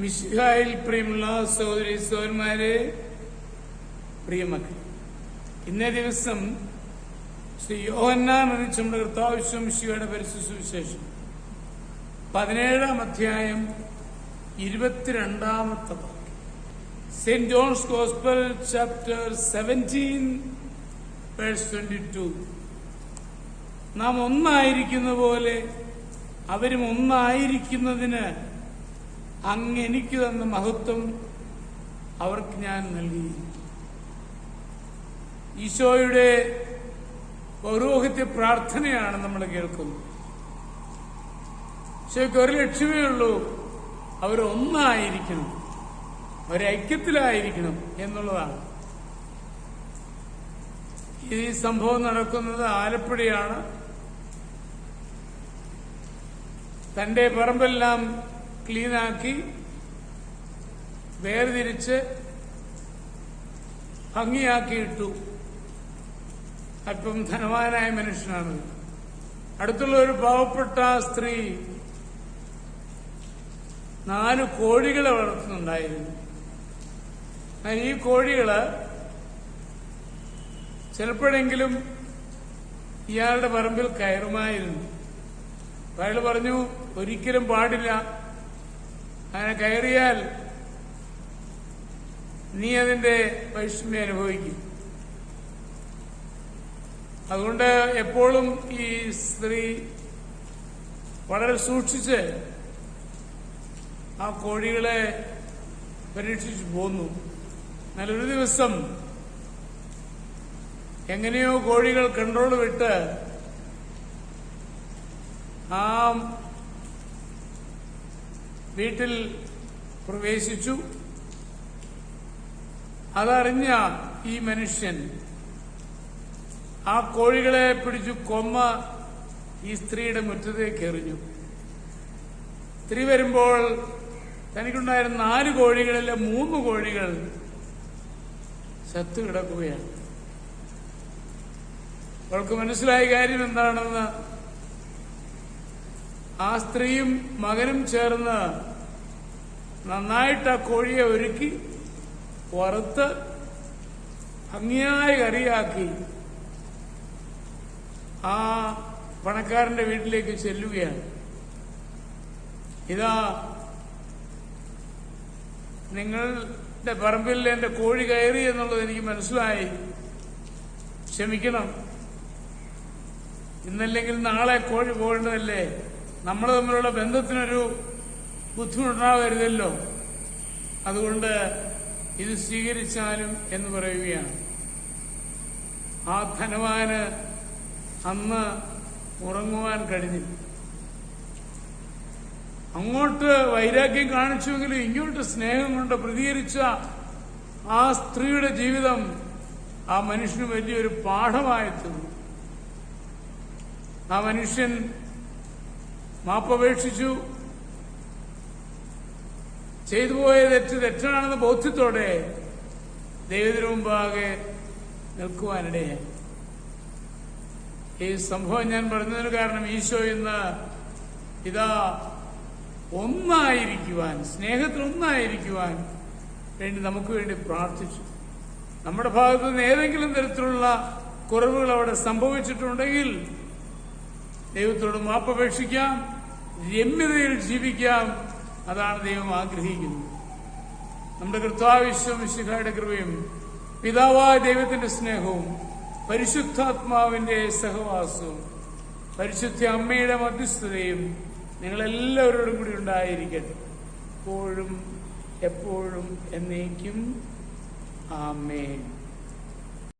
മിശിഹായിൽ പ്രിയമുള്ള സഹോദരി സഹോദരന്മാരെ, പ്രിയമക്കൾ, ഇന്നേ ദിവസം ശ്രീ യോഹന്നാൻ അറിയിച്ച നമ്മുടെ കർത്താവ് മിശിഹായുടെ പരിശുദ്ധ സുവിശേഷം 17-ാം അധ്യായം 22-ാമത്തെ വാക്യം. Saint John's gospel chapter 17 verse 22. നാം ഒന്നായിരിക്കുന്ന പോലെ അവരും ഒന്നായിരിക്കുന്നതിന് അങ്ങ് എനിക്ക് തന്ന മഹത്വം അവർക്ക് ഞാൻ നൽകി. ഈശോയുടെ പൗരോഹിത്യ പ്രാർത്ഥനയാണ് നമ്മൾ കേൾക്കുന്നത്. ഈശോയ്ക്ക് ഒരു ലക്ഷ്യമേ ഉള്ളൂ, അവരൊന്നായിരിക്കണം, അവരൈക്യത്തിലായിരിക്കണം എന്നുള്ളതാണ്. ഈ സംഭവം നടക്കുന്നത് ആലപ്പുഴയാണ്. തന്റെ പറമ്പെല്ലാം ക്ലീനാക്കി വേർതിരിച്ച് ഭംഗിയാക്കിയിട്ടു. അല്പം ധനവാനായ മനുഷ്യനാണ്. അടുത്തുള്ള ഒരു പാവപ്പെട്ട സ്ത്രീ 4 കോഴികളെ വളർത്തുന്നുണ്ടായിരുന്നു. ഈ കോഴികള് ചിലപ്പോഴെങ്കിലും ഇയാളുടെ പറമ്പിൽ കയറുമായിരുന്നു. അയാൾ പറഞ്ഞു, ഒരിക്കലും പാടില്ല, അങ്ങനെ കയറിയാൽ നീ അതിന്റെ വൈഷമ്യം അനുഭവിക്കും. അതുകൊണ്ട് എപ്പോഴും ഈ സ്ത്രീ വളരെ സൂക്ഷിച്ച് ആ കോഴികളെ പരീക്ഷിച്ചു പോന്നു. നല്ലൊരു ദിവസം എങ്ങനെയോ കോഴികൾ കൺട്രോൾ വിട്ട് ആ വീട്ടിൽ പ്രവേശിച്ചു. അതറിഞ്ഞ ഈ മനുഷ്യൻ ആ കോഴികളെ പിടിച്ചു കൊമ്മ ഈ സ്ത്രീയുടെ മുറ്റത്തേക്ക് എറിഞ്ഞു. സ്ത്രീ വരുമ്പോൾ തനിക്കുണ്ടായിരുന്ന 4 കോഴികളിലെ 3 കോഴികൾ ചത്തു കിടക്കുകയാണ്. അവൾക്ക് മനസ്സിലായ കാര്യം എന്താണെന്ന് ആ സ്ത്രീയും മകനും ചേർന്ന് നന്നായിട്ട് ആ കോഴിയെ ഒരുക്കി വറുത്ത് ഭംഗിയായ കറിയാക്കി ആ പണക്കാരന്റെ വീട്ടിലേക്ക് ചെല്ലുകയാണ്. ഇതാ, നിങ്ങളുടെ പറമ്പിൽ എന്റെ കോഴി കയറി എന്നുള്ളത് എനിക്ക് മനസ്സിലായി, ക്ഷമിക്കണം, ഇന്നല്ലെങ്കിൽ നാളെ കോഴി പോകേണ്ടതല്ലേ, നമ്മൾ തമ്മിലുള്ള ബന്ധത്തിനൊരു ബുദ്ധിമുട്ടുണ്ടാവരുതല്ലോ, അതുകൊണ്ട് ഇത് സ്വീകരിച്ചാലും എന്ന് പറയുകയാണ്. ആ ധനവാന് അന്ന് ഉറങ്ങുവാൻ കഴിഞ്ഞില്ല. അങ്ങോട്ട് വൈരാഗ്യം കാണിച്ചുവെങ്കിലും ഇങ്ങോട്ട് സ്നേഹം കൊണ്ട് പ്രതികരിച്ച ആ സ്ത്രീയുടെ ജീവിതം ആ മനുഷ്യന് വലിയൊരു പാഠമായി തീർന്നു. ആ മനുഷ്യൻ മാപ്പപേക്ഷിച്ചു. ചെയ്തു പോയ തെറ്റാണെന്ന ബോധ്യത്തോടെ ദൈവത്തിനു മുമ്പാകെ നിൽക്കുവാനിടയായി. ഈ സംഭവം ഞാൻ പറഞ്ഞതിന് കാരണം ഈശോ ഇന്ന് ഇതാ ഒന്നായിരിക്കുവാൻ, സ്നേഹത്തിൽ ഒന്നായിരിക്കുവാൻ വേണ്ടി നമുക്ക് വേണ്ടി പ്രാർത്ഥിച്ചു. നമ്മുടെ ഭാഗത്തു നിന്ന് ഏതെങ്കിലും തരത്തിലുള്ള കുറവുകൾ അവിടെ സംഭവിച്ചിട്ടുണ്ടെങ്കിൽ ദൈവത്തോട് മാപ്പപേക്ഷിക്കാം, രമ്യതയിൽ ജീവിക്കാം. അതാണ് ദൈവം ആഗ്രഹിക്കുന്നത്. നമ്മുടെ കർത്താവ് മിശിഹായുടെ കൃപയും പിതാവായ ദൈവത്തിന്റെ സ്നേഹവും പരിശുദ്ധാത്മാവിന്റെ സഹവാസവും പരിശുദ്ധ അമ്മയുടെ മധ്യസ്ഥതയും നിങ്ങളെല്ലാവരോടും കൂടി ഉണ്ടായിരിക്കട്ടെ, എപ്പോഴും എപ്പോഴും എന്നേക്കും. ആമേൻ.